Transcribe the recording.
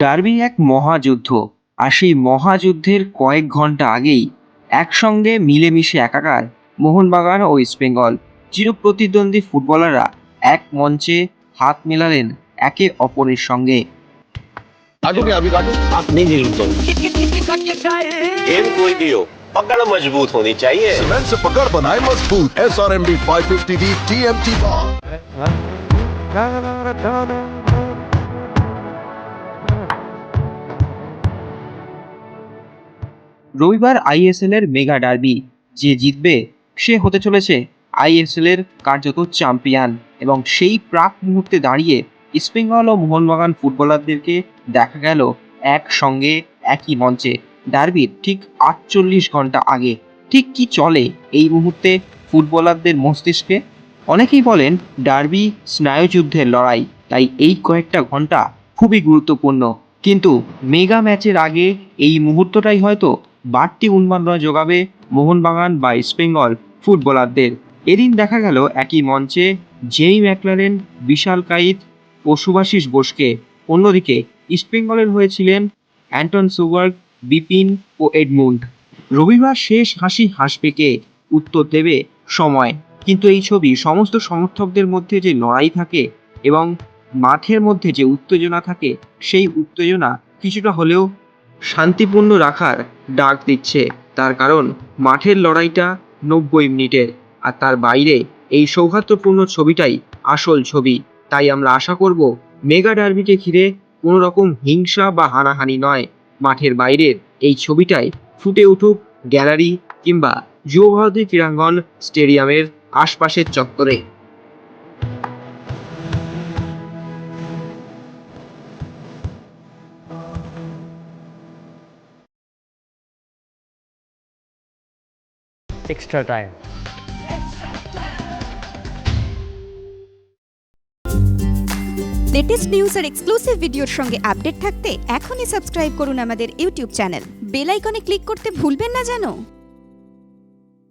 Derby এক মহাযুদ্ধ, আর সেই মহাযুদ্ধের কয়েক ঘন্টা আগেই একসঙ্গে মিলেমিশে একাকার মোহনবাগান ও ইস্টবেঙ্গল চিরপ্রতিদ্বন্দ্বী ফুটবলাররা এক মঞ্চে হাত মেলালেন একে অপরের সঙ্গে। काटो क्या अभी काटो आप नहीं जरूरत होगी गेम कोई भी हो पकड़ मजबूत होनी चाहिए सीमेंट से पकड़ बनाए मजबूत SRMD 550D TMT bar। রবিবার আইএসএল এর মেগা ডার্বি, যে জিতবে সে হতে চলেছে আইএসএল এর কার্যত চ্যাম্পিয়ন। এবং সেই প্রাক মুহূর্তে দাঁড়িয়ে ইস্টবেঙ্গল ও মোহনবাগান ফুটবলারদেরকে দেখা গেল একসঙ্গে একই মঞ্চে ডার্বির ঠিক 48 ঘন্টা আগে। ঠিক কি চলে এই মুহূর্তে ফুটবলারদের মস্তিষ্কে? অনেকেই বলেন ডার্বি স্নায়ুযুদ্ধের লড়াই, তাই এই কয়েকটা ঘন্টা খুবই গুরুত্বপূর্ণ। কিন্তু মেগা ম্যাচের আগে এই মুহূর্তটাই হয়তো বাড়তি উন্মাদনা যোগাবে মোহনবাগান বা ইস্টবেঙ্গল ফুটবলারদের। এদিন দেখা গেল একই মঞ্চে জেমি ম্যাকলারেন, বিশাল কাইত ও শুভাশিস বোসকে। অন্যদিকে ইস্টবেঙ্গলের হয়েছিলেন অ্যান্টন সুবার্গ, বিপিন ও এডমুন্ড। রবিবার শেষ হাসি হাসবে কে, উত্তর দেবে সময়। কিন্তু এই ছবি সমস্ত সমর্থকদের মধ্যে যে লড়াই থাকে এবং মাঠের মধ্যে যে উত্তেজনা থাকে, সেই উত্তেজনা কিছুটা হলেও শান্তিপূর্ণ রাখার ডাক দিচ্ছে। তার কারণ মাঠের লড়াইটা 90 মিনিটের, আর তার বাইরে এই সৌহার্দ্যপূর্ণ ছবিটাই আসল ছবি। তাই আমরা আশা করব মেগা ডার্বিকে ঘিরে কোনো রকম হিংসা বা হানাহানি নয়, মাঠের বাইরের এই ছবিটাই ফুটে উঠুক গ্যালারি কিংবা যুবভারতী ক্রীড়াঙ্গন স্টেডিয়ামের আশপাশের চত্বরে। extra time. লেটেস্ট নিউজ আর এক্সক্লুসিভ ভিডিওর সঙ্গে আপডেট থাকতে এখনই সাবস্ক্রাইব করুন আমাদের ইউটিউব চ্যানেল। বেল আইকনে ক্লিক করতে ভুলবেন না যেন।